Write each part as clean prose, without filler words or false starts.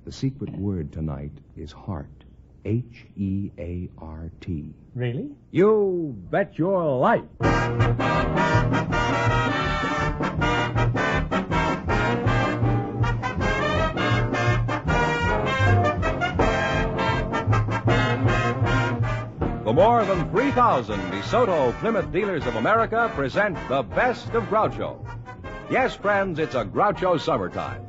The secret word tonight is heart. H-E-A-R-T. Really? You bet your life. The more than 3,000 DeSoto Plymouth dealers of America present the best of Groucho. Yes, friends, it's a Groucho summertime.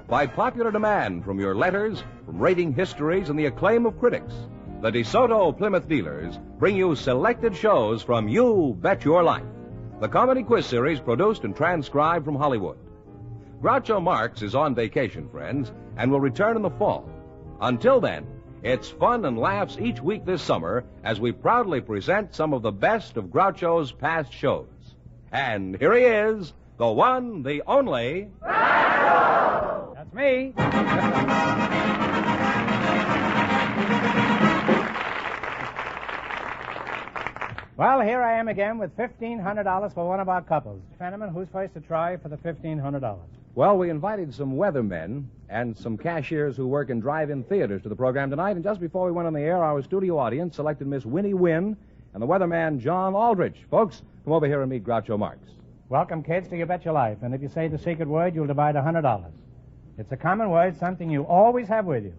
By popular demand from your letters, from rating histories, and the acclaim of critics, the DeSoto Plymouth dealers bring you selected shows from You Bet Your Life, the comedy quiz series produced and transcribed from Hollywood. Groucho Marx is on vacation, friends, and will return in the fall. Until then, it's fun and laughs each week this summer as we proudly present some of the best of Groucho's past shows. And here he is, the one, the only... Groucho! That's me. Well, here I am again with $1,500 for one of our couples. Fenneman, who's first to try for the $1,500? Well, we invited some weathermen and some cashiers who work in drive-in theaters to the program tonight, and just before we went on the air, our studio audience selected Miss Winnie Wynn and the weatherman John Aldrich. Folks, come over here and meet Groucho Marx. Welcome, kids, to You Bet Your Life. And if you say the secret word, you'll divide $100. It's a common word, something you always have with you.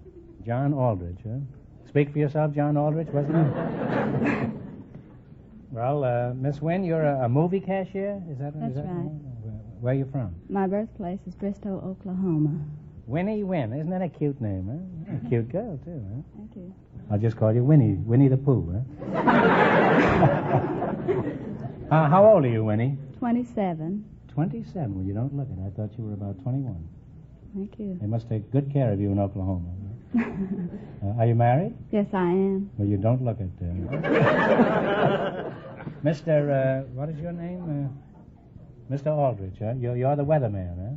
John Aldrich, huh? Speak for yourself, John Aldrich, wasn't it? Well, Miss Wynn, you're a movie cashier? Is that That's right. Where are you from? My birthplace is Bristow, Oklahoma. Winnie Wynn. Isn't that a cute name, huh? You're a cute girl, too, huh? Thank you. I'll just call you Winnie. Winnie the Pooh, huh? How old are you, Winnie? 27. 27? Well, you don't look it. I thought you were about 21. Thank you. They must take good care of you in Oklahoma. Are you married? Yes, I am. Well, you don't look it. Mr., what is your name? Mr. Aldrich, huh? You're the weatherman, huh?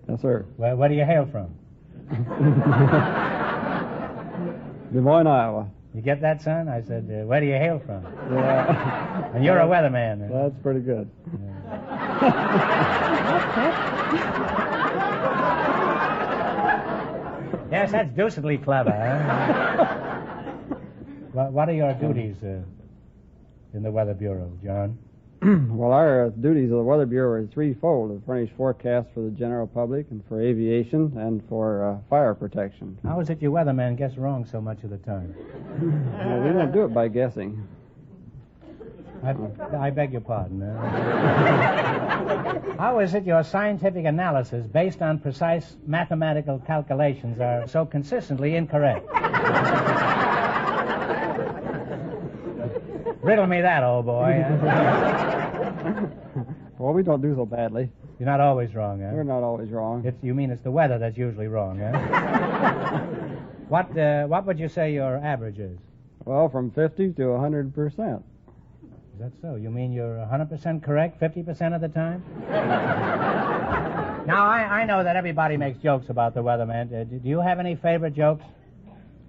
Yes, sir. Where do you hail from? Des Moines, Iowa. You get that, son? I said, where do you hail from? Yeah. And you're a weatherman, huh? That's pretty good. Yes, that's deucedly clever, huh? What are your duties in the Weather Bureau, John? Well, our duties of the Weather Bureau are threefold: to furnish forecasts for the general public and for aviation and for fire protection. How is it you weathermen guess wrong so much of the time? Well, we don't do it by guessing. I beg your pardon. How is it your scientific analysis, based on precise mathematical calculations, are so consistently incorrect? Riddle me that, old boy. Well, we don't do so badly. You're not always wrong, huh? We're not always wrong. You mean it's the weather that's usually wrong, huh? What would you say your average is? Well, from 50 to 100%. Is that so? You mean you're 100% correct 50% of the time? Now, I know that everybody makes jokes about the weather, man. Do you have any favorite jokes?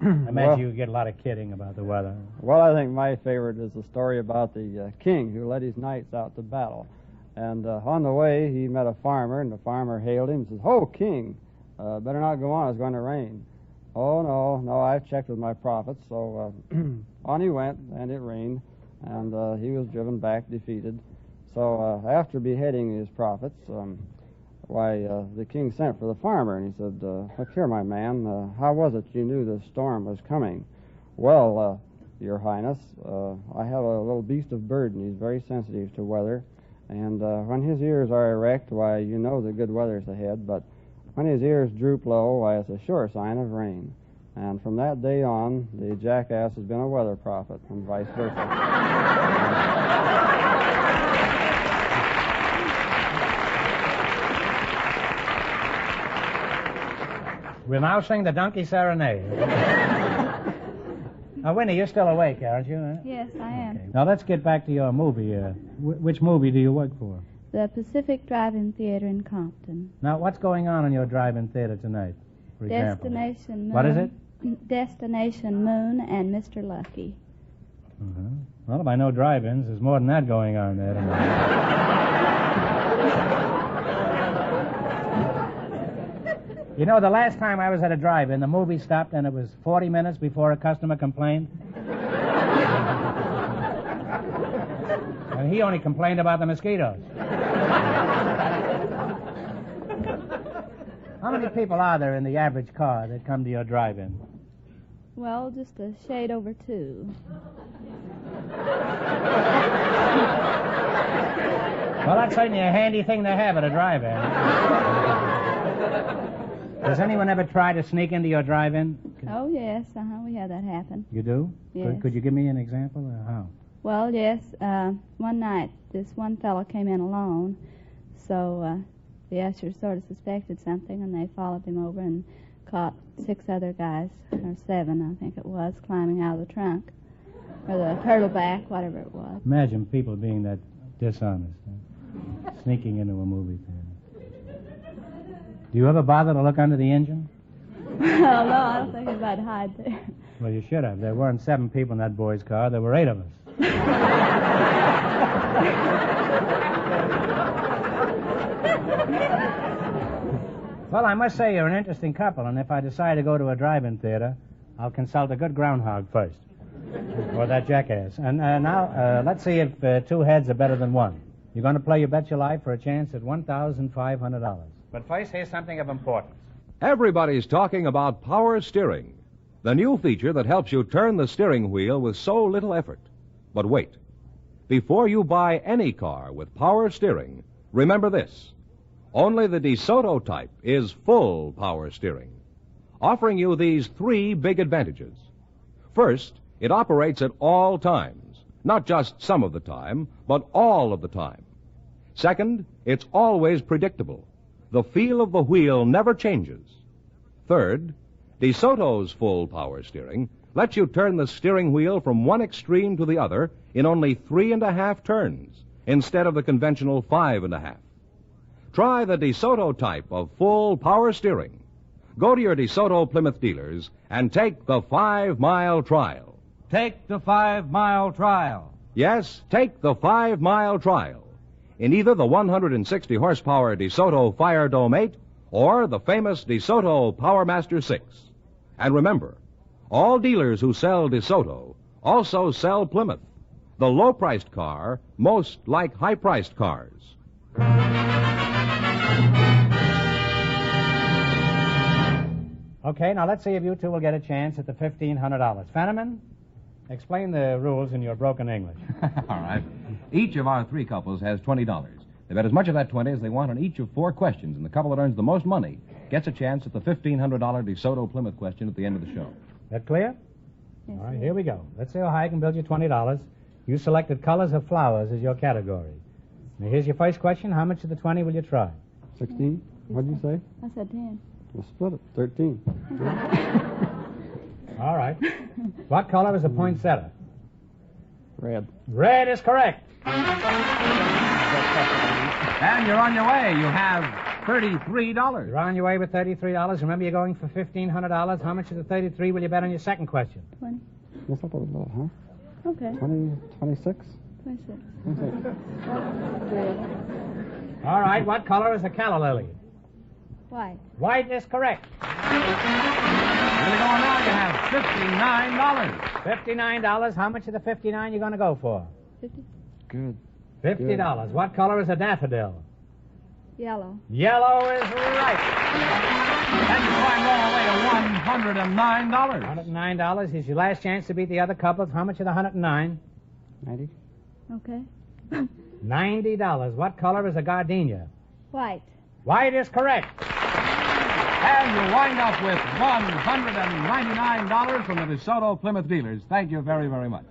I imagine you get a lot of kidding about the weather. Well, I think my favorite is the story about the king who led his knights out to battle. And on the way, he met a farmer, and the farmer hailed him and says, "Ho, king, better not go on, it's going to rain." "Oh, no, I've checked with my prophets." So on he went, and it rained, and he was driven back defeated. So after beheading his prophets, the king sent for the farmer, and he said, "Look here, my man, how was it you knew the storm was coming?" "Well, Your Highness, I have a little beast of burden. He's very sensitive to weather, and when his ears are erect, why, you know the good weather's ahead, but when his ears droop low, why, it's a sure sign of rain." And from that day on, the jackass has been a weather prophet, and vice versa. We'll now sing the Donkey Serenade. Now, Winnie, you're still awake, aren't you? Huh? Yes, I am. Okay. Now, let's get back to your movie. Which movie do you work for? The Pacific Drive-In Theater in Compton. Now, what's going on in your drive-in theater tonight, for example? Destination Moon. What is it? Destination Moon and Mr. Lucky. Uh-huh. Well, if I know drive-ins, there's more than that going on there tonight. You know, the last time I was at a drive-in, the movie stopped and it was 40 minutes before a customer complained. And he only complained about the mosquitoes. How many people are there in the average car that come to your drive-in? Well, just a shade over 2. Well, that's certainly a handy thing to have at a drive-in. Does anyone ever try to sneak into your drive-in? Oh, yes. We had that happen. You do? Yes. Could you give me an example of how? Well, yes. One night, this one fellow came in alone, so the usher sort of suspected something, and they followed him over and caught 6 other guys, or 7, I think it was, climbing out of the trunk, or the turtleback, whatever it was. Imagine people being that dishonest, sneaking into a movie theater. Do you ever bother to look under the engine? No, I don't think anybody hide there. Well, you should have. There weren't 7 people in that boy's car. There were 8 of us. Well, I must say you're an interesting couple, and if I decide to go to a drive-in theater, I'll consult a good groundhog first. Or that jackass. And now, let's see if 2 heads are better than 1. You're going to play You Bet Your Life for a chance at $1,500. But first, here's something of importance. Everybody's talking about power steering, the new feature that helps you turn the steering wheel with so little effort. But wait. Before you buy any car with power steering, remember this. Only the DeSoto type is full power steering, offering you these 3 big advantages. First, it operates at all times, not just some of the time, but all of the time. Second, it's always predictable. The feel of the wheel never changes. Third, DeSoto's full power steering lets you turn the steering wheel from one extreme to the other in only 3.5 turns, instead of the conventional 5.5. Try the DeSoto type of full power steering. Go to your DeSoto Plymouth dealers and take the 5-mile trial. Take the 5-mile trial. Yes, take the 5-mile trial in either the 160-horsepower DeSoto Fire Dome 8 or the famous DeSoto Power Master 6. And remember, all dealers who sell DeSoto also sell Plymouth, the low-priced car most like high-priced cars. Okay, now let's see if you 2 will get a chance at the $1,500. Fenneman, explain the rules in your broken English. All right. Each of our 3 couples has $20. They bet as much of that 20 as they want on each of 4 questions, and the couple that earns the most money gets a chance at the $1,500 DeSoto Plymouth question at the end of the show. That clear? Yes, All right, here we go. Let's see how high I can build you $20. You selected colors of flowers as your category. Now, here's your first question. How much of the 20 will you try? 16? What'd you say? I said 10. We'll split it. 13. All right. What color is the poinsettia? Red. Red is correct. And you're on your way. You have $33. You're on your way with $33. Remember, you're going for $1,500. How much of the 33 will you bet on your second question? 20. What's up with that, huh? Okay. 26? 26. 26. All right. What color is the calla lily? White. White is correct. Really going now, you have $59. $59. How much of the 59 you going to go for? 50. Good. $50. What color is a daffodil? Yellow. Yellow is right. And you're going all the way to $109. $109 is your last chance to beat the other couples. How much of the 109? 90? Okay. $90. What color is a gardenia? White. White is correct. And you wind up with $199 from the DeSoto Plymouth dealers. Thank you very, very much.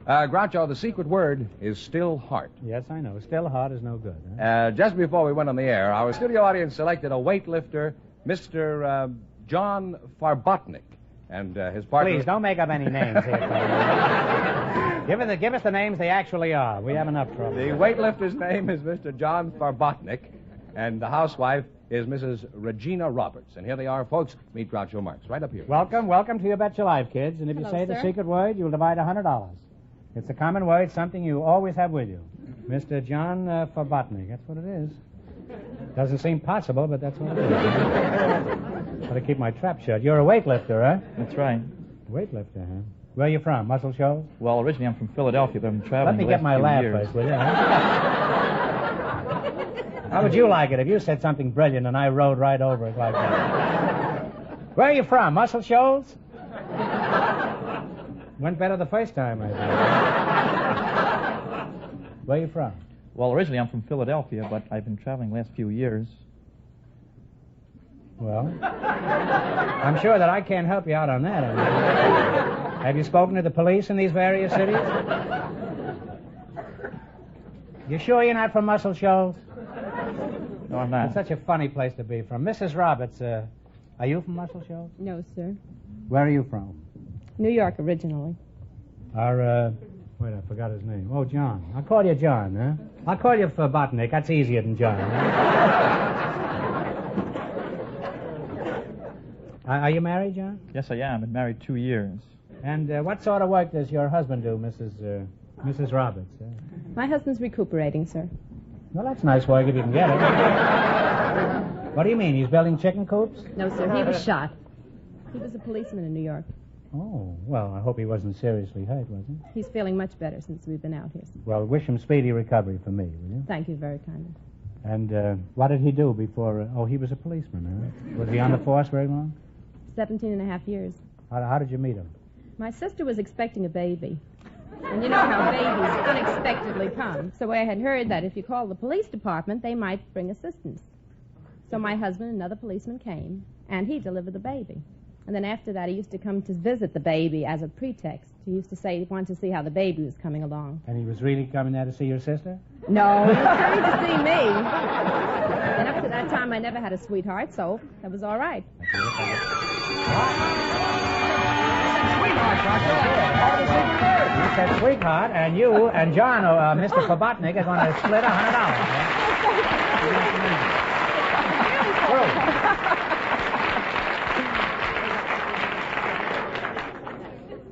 Groucho, the secret word is still heart. Yes, I know. Still hot is no good. Huh? Just before we went on the air, our studio audience selected a weightlifter, Mr. John Farbotnik, and his partner... Please, don't make up any names here. Give us the names they actually are. We have enough trouble. The weightlifter's name is Mr. John Farbotnik, and the housewife is Mrs. Regina Roberts. And here they are, folks. Meet Groucho Marx, right up here. Welcome to You Bet Your Life, kids. And if you Hello, say the sir. secret word, you'll divide $100. It's a common word, something you always have with you. Mr. John Fabotnik, that's what it is. Doesn't seem possible, but that's what it is. Gotta keep my trap shut. You're a weightlifter, huh? That's right. Weightlifter, huh? Where are you from? Muscle Shoals? Well, originally I'm from Philadelphia, but I'm traveling. Let me get my laugh first, will you? Huh? How would you like it if you said something brilliant and I rode right over it like that? Where are you from? Muscle Shoals? Went better the first time, I think. Where are you from? Well, originally I'm from Philadelphia, but I've been traveling the last few years. Well, I'm sure that I can't help you out on that. Have you spoken to the police in these various cities? You sure you're not from Muscle Shoals? No, I'm not. It's such a funny place to be from. Mrs. Roberts, are you from Muscle Shoals? No, sir. Where are you from? New York originally. Wait, I forgot his name. Oh, John. I'll call you John, huh? I'll call you Fabotnik. That's easier than John. Huh? Are you married, John? Yes, I am. I've been married 2 years. And what sort of work does your husband do, Mrs. Roberts? My husband's recuperating, sir. Well, that's nice work if you can get it. What do you mean? He's building chicken coops? No, sir. He was shot. He was a policeman in New York. Oh, well, I hope he wasn't seriously hurt, was he? He's feeling much better since we've been out here, sir. Well, wish him speedy recovery for me, will you? Thank you very kindly. And what did he do before... he was a policeman, huh? Was he on the force very long? 17 and a half years. How did you meet him? My sister was expecting a baby. And you know how babies unexpectedly come. So I had heard that if you called the police department, they might bring assistance. So my husband and another policeman came, and he delivered the baby. And then after that, he used to come to visit the baby as a pretext. He used to say he wanted to see how the baby was coming along. And he was really coming there to see your sister? No, he was coming to see me. And up to that time, I never had a sweetheart, so that was all right. You said sweetheart, and you and John, Mr. Fabotnik, are going to split $100.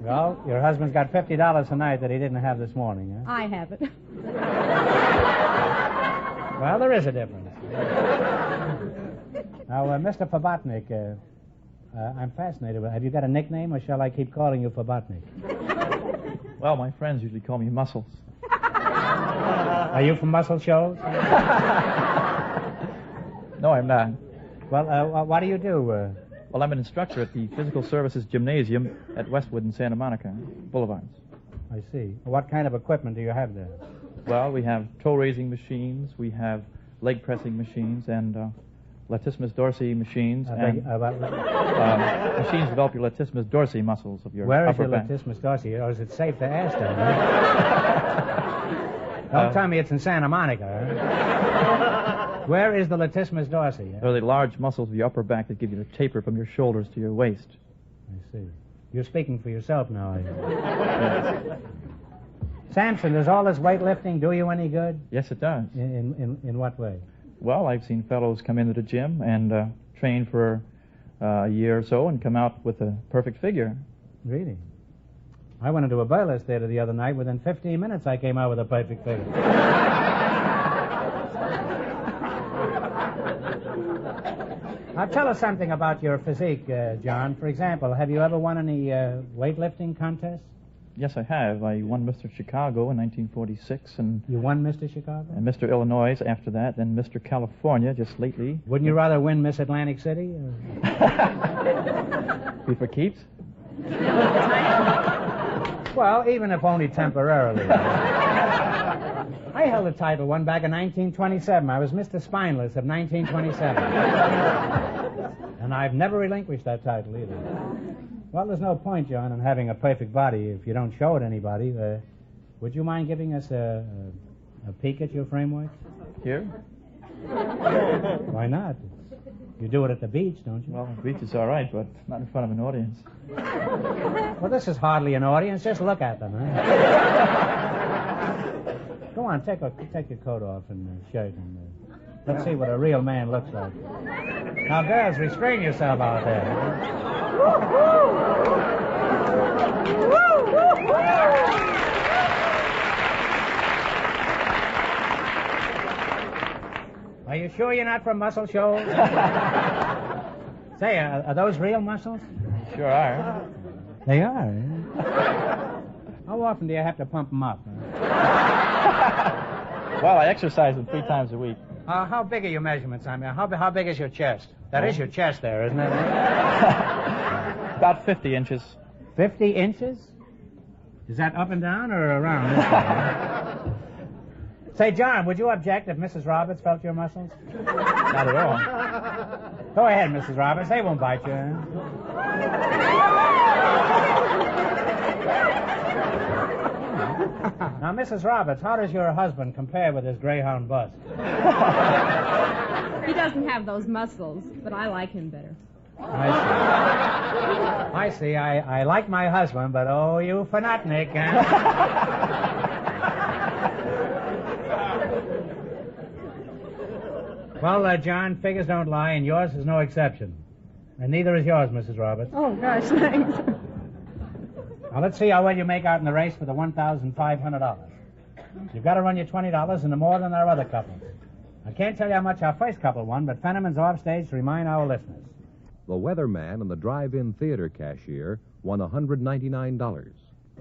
Well, your husband's got $50 tonight that he didn't have this morning, huh? I have it. Well, there is a difference. Now, Mr. Fabotnik, I'm fascinated. Have you got a nickname, or shall I keep calling you Fabotnik? Well, my friends usually call me Muscles. Are you from Muscle Shoals? No, I'm not. Well, what do you do? Well, I'm an instructor at the Physical Services Gymnasium at Westwood and Santa Monica Boulevards. I see. What kind of equipment do you have there? Well, we have toe-raising machines, we have leg-pressing machines, and latissimus dorsi machines, and machines develop your latissimus dorsi muscles of your Where is upper your back. latissimus dorsi? Or is it safe to ask them? Don't tell me it's in Santa Monica. Huh? Where is the latissimus dorsi? They're the large muscles of your upper back that give you the taper from your shoulders to your waist. I see. You're speaking for yourself now. Samson, does all this weightlifting do you any good? Yes, it does. In what way? Well, I've seen fellows come into the gym and train for a year or so and come out with a perfect figure. Really? I went into a burlesque theater the other night. Within 15 minutes, I came out with a perfect figure. Now, tell us something about your physique, John. For example, have you ever won any weightlifting contests? Yes, I have. I won Mr. Chicago in 1946, and you won Mr. Chicago? And Mr. Illinois after that, then Mr. California just lately. Wouldn't you rather win Miss Atlantic City? Be for keeps? Well, even if only temporarily. I held a title one back in 1927. I was Mr. Spineless of 1927. And I've never relinquished that title either. Well, there's no point, John, in having a perfect body if you don't show it anybody. Would you mind giving us a peek at your framework? Here? Why not? You do it at the beach, don't you? Well, the beach is all right, but not in front of an audience. Well, this is hardly an audience. Just look at them, huh? Go on, take your coat off and shirt, and let's see what a real man looks like. Now, girls, restrain yourself out there. You sure you're not from Muscle Shoals? Say, are those real mussels? Sure are. They are, eh? How often do you have to pump them up? Well, I exercise them 3 times a week. How big are your measurements? I mean, how big is your chest? That is your chest there, isn't it? About 50 inches. 50 inches? Is that up and down or around this way? Say, John, would you object if Mrs. Roberts felt your muscles? Not at all. Go ahead, Mrs. Roberts. They won't bite you. Now, Mrs. Roberts, how does your husband compare with his greyhound bust? He doesn't have those muscles, but I like him better. I see. I like my husband, but oh, you fanatnik, Well, John, figures don't lie, and yours is no exception. And neither is yours, Mrs. Roberts. Oh, gosh, thanks. Now, let's see how well you make out in the race for the $1,500. You've got to run your $20 into more than our other couples. I can't tell you how much our first couple won, but Fenneman's off stage to remind our listeners. The weatherman and the drive-in theater cashier won $199.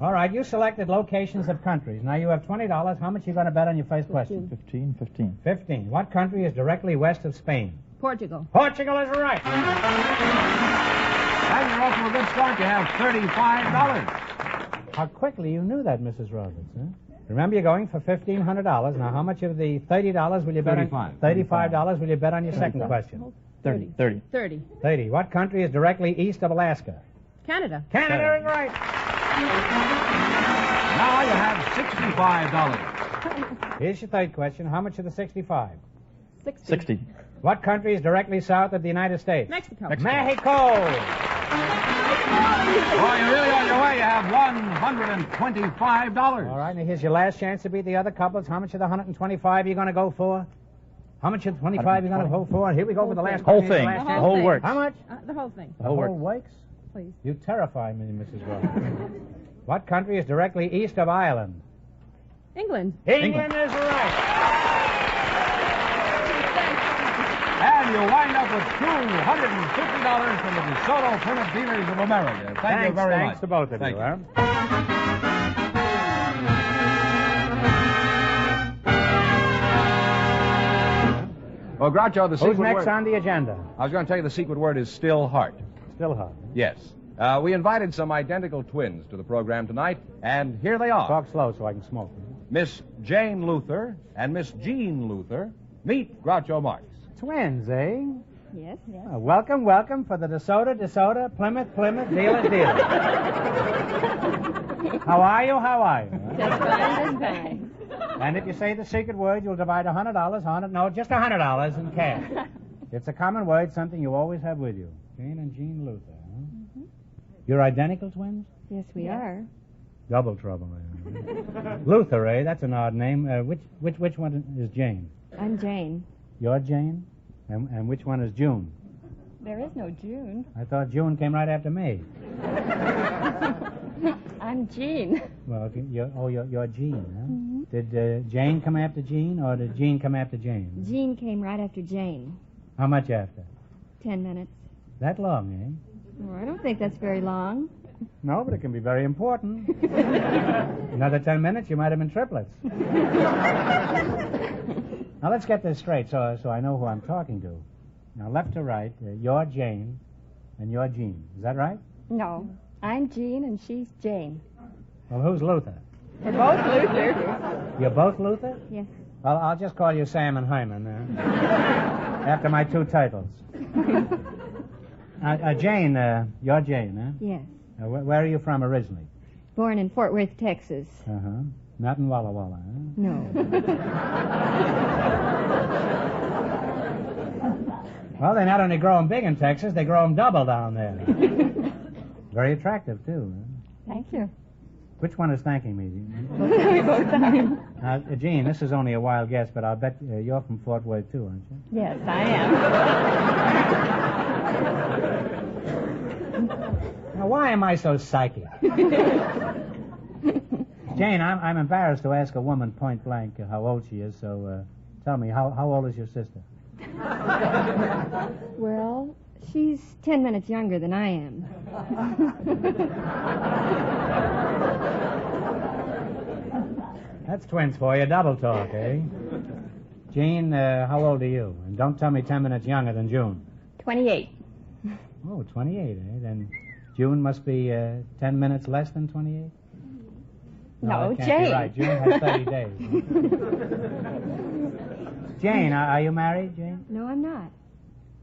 All right, you selected locations of countries. Now, you have $20. How much are you going to bet on your first question? 15. 15. What country is directly west of Spain? Portugal. Portugal is right. And you're off to a good start. You have $35. How quickly you knew that, Mrs. Roberts, huh? Remember, you're going for $1,500. Now, how much of the $30 will you bet on? $35 will you bet on your second question? 30. 30. What country is directly east of Alaska? Canada. Canada is right. Now you have $65. Here's your third question. How much of the 65? 60. What country is directly south of the United States? Mexico. Mexico. Well, you're really on your way. You have $125. All right, now here's your last chance to beat the other couples. How much of the 125 are you going to go for? How much of the 25 are you going to go for? Here we go with the last Whole question. thing. Last The chance. whole works. How much? The whole thing. The whole works? Please. You terrify me, Mrs. Roberts. What country is directly east of Ireland? England. England is right. And you wind up with $250 from the DeSoto Plymouth Dealers of America. Thank you very much. Thanks to both of Thank you. you. Huh? Well, Groucho, the secret Who's next word... on the agenda? I was going to tell you the secret word is still heart. Still hot. Yes. We invited some identical twins to the program tonight, and here they are. Talk slow so I can smoke. Miss Jane Luther and Miss Jean Luther. Meet Groucho Marx. Twins, eh? Yes. Welcome for the DeSoto, Plymouth, Dealers. How are you? Just fine. And if you say the secret word, you'll divide $100 No, just $100 in cash. It's a common word, something you always have with you. Jane and Jean Luther, huh? Mm-hmm. You're identical twins? Yes, we are. Double trouble. Luther, eh? That's an odd name. Which one is Jane? I'm Jane. You're Jane? And which one is June? There is no June. I thought June came right after me. I'm Jean. Well, you're Jean, huh? Mm-hmm. Did Jane come after Jean, or did Jean come after Jane? Jean came right after Jane. How much after? 10 minutes. That long, eh? Oh, I don't think that's very long. No, but it can be very important. Another 10 minutes, you might have been triplets. Now, let's get this straight so I know who I'm talking to. Now, left to right, you're Jane and you're Jean. Is that right? No. I'm Jean and she's Jane. Well, who's Luther? We're both Luther. You're both Luther? Yes. Well, I'll just call you Sam and Hyman, after my two titles. Jane, you're Jane, huh? Yes. Where are you from originally? Born in Fort Worth, Texas. Uh-huh. Not in Walla Walla, huh? No. Well, they not only grow them big in Texas, they grow them double down there. Very attractive, too. Huh? Thank you. Which one is thanking me? We both are. Gene, this is only a wild guess, but I'll bet you're from Fort Worth, too, aren't you? Yes, I am. Now, why am I so psychic? Jane, I'm embarrassed to ask a woman point blank how old she is, so tell me, how old is your sister? Well, she's 10 minutes younger than I am. That's twins for you, double talk, eh? Jean, how old are you? And don't tell me 10 minutes younger than June. 28. Oh, 28, eh? Then June must be 10 minutes less than 28? No, that can't Jane. be right. June has 30 days. Jane, are you married, Jane? No, I'm not.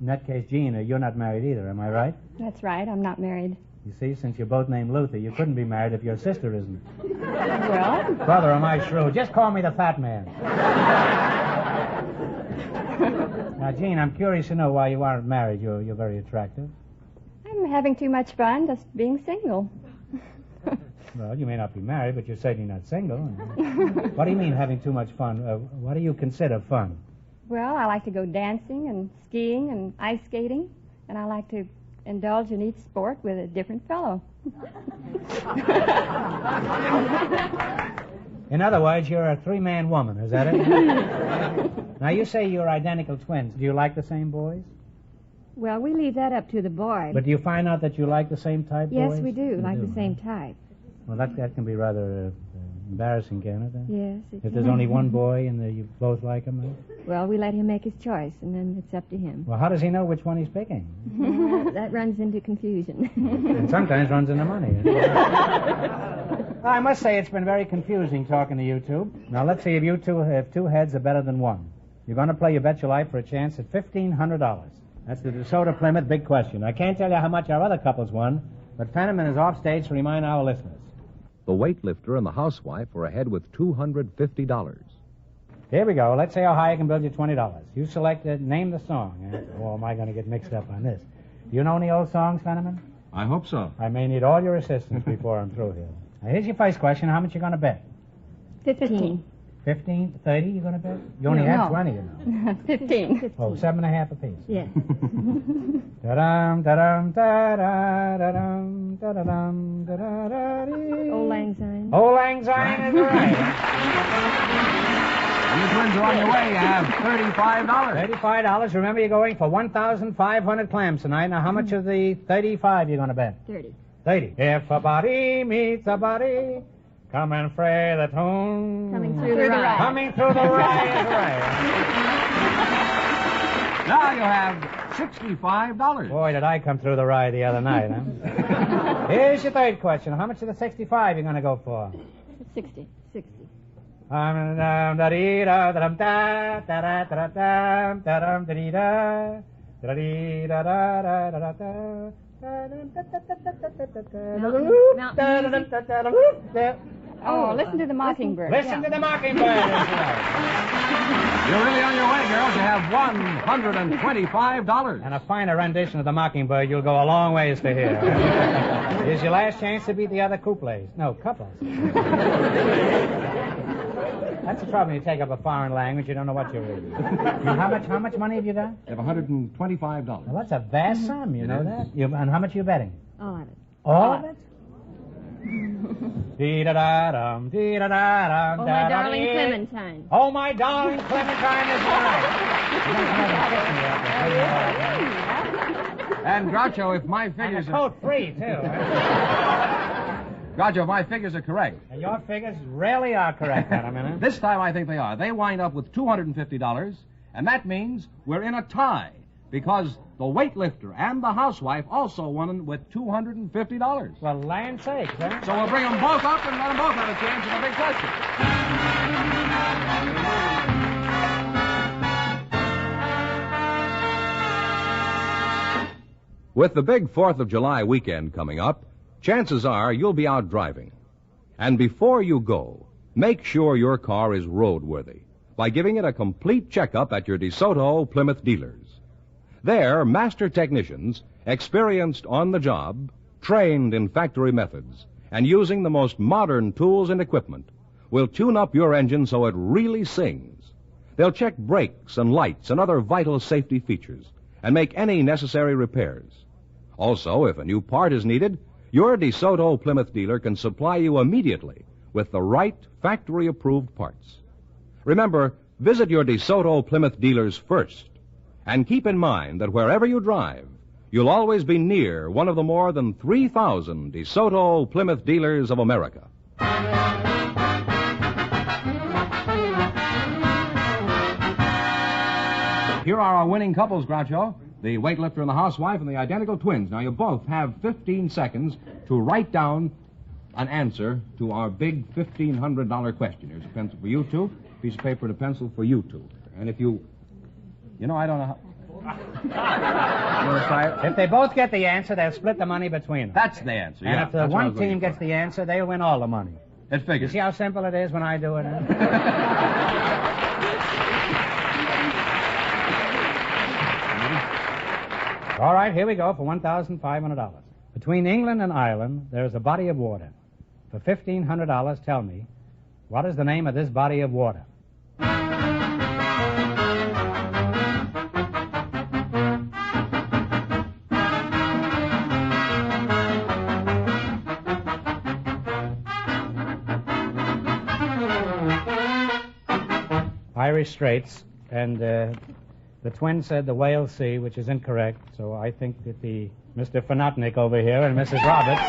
In that case, Jean, you're not married either, am I right? That's right, I'm not married. You see, since you're both named Luther, you couldn't be married if your sister isn't. Well? Brother, am I shrewd? Just call me the fat man. Now, Jean, I'm curious to know why you aren't married. You're very attractive. I'm having too much fun just being single. Well, you may not be married, but you're certainly not single. What do you mean having too much fun? What do you consider fun? Well, I like to go dancing and skiing and ice skating, and I like to indulge in each sport with a different fellow. In other words, you're a three-man woman, is that it? Now, you say you're identical twins. Do you like the same boys? Well, we leave that up to the boy. But do you find out that you like the same type boys? Yes, we do, the same type. Well, that can be rather embarrassing, can it? Yes. If there's only one boy and you both like him? Well, we let him make his choice, and then it's up to him. Well, how does he know which one he's picking? That runs into confusion. And sometimes runs into money. I must say it's been very confusing talking to you two. Now, let's see if two heads are better than one. You're going to play You Bet Your Life for a chance at $1,500. That's the DeSoto Plymouth Big Question. I can't tell you how much our other couples won, but Fenneman is off stage to remind our listeners. The weightlifter and the housewife are ahead with $250. Here we go. Let's see how high I can build you $20. You selected, name the song. Oh, am I going to get mixed up on this? Do you know any old songs, Fenneman? I hope so. I may need all your assistance before I'm through here. Now, here's your first question. How much you going to bet? 15. 15? 30 you going to bet? You only had 20, you know. 15. Oh, 7.5 apiece. Yes. Da-dum, da-dum, da-da, da-dum, da-da-dum, da-da-da-dee. Old Lang Syne. Old Lang Syne is right. And the twins are on your way. You have $35. $35. Remember, you're going for 1,500 clams tonight. Now, how much of the 35 you going to bet? 30. 30. If a body meets a body, come and fray the tune. Coming through the rye. Coming through the rye is right. Now you have $65. Boy, did I come through the rye the other night, huh? Here's your third question. How much of the 65 you going to go for? 60. 60. Oh, listen to the Mockingbird. Listen to the Mockingbird. You're really on your way, girls. You have $125. And a finer rendition of the Mockingbird you'll go a long ways to hear. Here's your last chance to beat the other couplets. No, couples. That's the trouble when you take up a foreign language. You don't know what you're reading. How much money have you got? You have $125. Well, that's a vast sum. You know that? And how much are you betting? All of it. All of it? Dee-da-da-dum, dee-da-da-dum, Oh, my darling Clementine. Oh, my darling Clementine is right. And Groucho, if my figures And a coat free, too. Groucho, if my figures are correct. And your figures really are correct, Fenneman. This time I think they are. They wind up with $250, and that means we're in a tie, because the weightlifter and the housewife also won with $250. Well, land sakes, huh? So we'll bring them both up and let them both have a chance at the big question. With the big 4th of July weekend coming up, chances are you'll be out driving. And before you go, make sure your car is roadworthy by giving it a complete checkup at your DeSoto Plymouth dealers. There, master technicians, experienced on the job, trained in factory methods, and using the most modern tools and equipment, will tune up your engine so it really sings. They'll check brakes and lights and other vital safety features and make any necessary repairs. Also, if a new part is needed, your DeSoto Plymouth dealer can supply you immediately with the right factory-approved parts. Remember, visit your DeSoto Plymouth dealers first. And keep in mind that wherever you drive, you'll always be near one of the more than 3,000 DeSoto Plymouth dealers of America. Here are our winning couples, Groucho. The weightlifter and the housewife and the identical twins. Now, you both have 15 seconds to write down an answer to our big $1,500 question. Here's a pencil for you two, a piece of paper and a pencil for you two. And if you... You know, I don't know how... You want to try it? If they both get the answer, they'll split the money between them. That's the answer, And yeah. if the one team gets the answer, they'll win all the money. It figures. You see how simple it is when I do it? All right, here we go for $1,500. Between England and Ireland, there's a body of water. For $1,500, tell me, what is the name of this body of water? Irish Straits, and the twins said the Whale Sea, which is incorrect, so I think that the Mr. Fanotnik over here and Mrs. Roberts...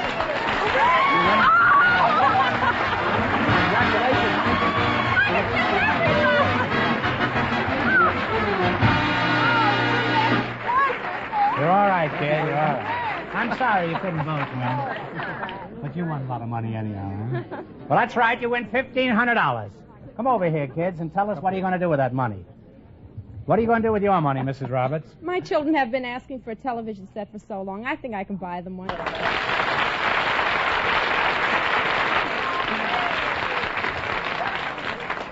You're all right, kid, you're all right. I'm sorry you couldn't vote, man. But you won a lot of money anyhow, huh? Well, that's right, you win $1,500. Come over here, kids, and tell us what are you going to do with that money. What are you going to do with your money, Mrs. Roberts? My children have been asking for a television set for so long. I think I can buy them one.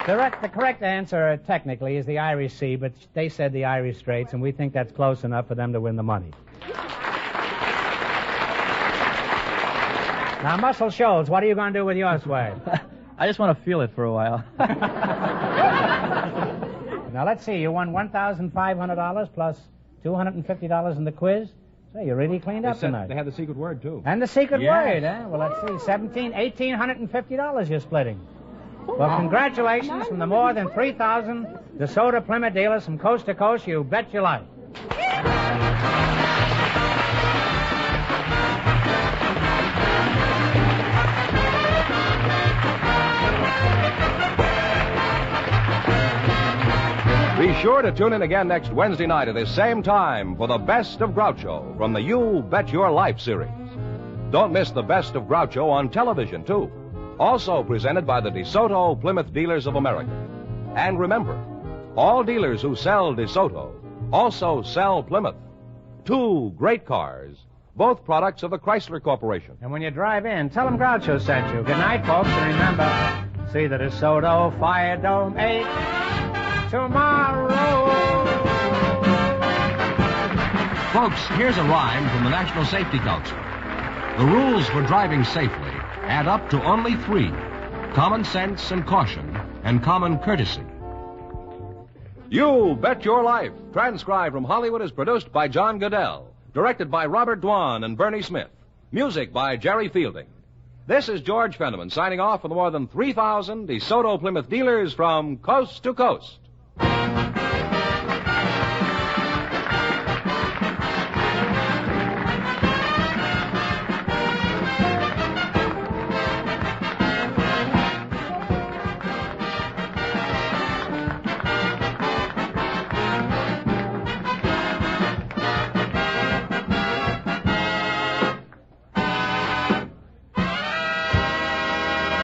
The correct answer, technically, is the Irish Sea, but they said the Irish Straits, and we think that's close enough for them to win the money. Now, Muscle Shoals, what are you going to do with your swag? I just want to feel it for a while. Now, let's see. You won $1,500 plus $250 in the quiz. So you really cleaned up tonight. They had the secret word, too. And the secret word, eh? Well, let's see. $1,850 you're splitting. Well, congratulations from the more than 3,000 DeSoto Plymouth dealers from coast to coast. You bet your life. Be sure to tune in again next Wednesday night at this same time for the Best of Groucho from the You Bet Your Life series. Don't miss the Best of Groucho on television, too. Also presented by the DeSoto Plymouth Dealers of America. And remember, all dealers who sell DeSoto also sell Plymouth. Two great cars, both products of the Chrysler Corporation. And when you drive in, tell them Groucho sent you. Good night, folks, and remember, see the DeSoto Fire Dome 8 tomorrow. Folks, here's a rhyme from the National Safety Council. The rules for driving safely add up to only 3: common sense and caution and common courtesy. You Bet Your Life, transcribed from Hollywood, is produced by John Goodell, directed by Robert Dwan and Bernie Smith, music by Jerry Fielding. This is George Fenneman signing off for the more than 3,000 DeSoto Plymouth dealers from coast to coast.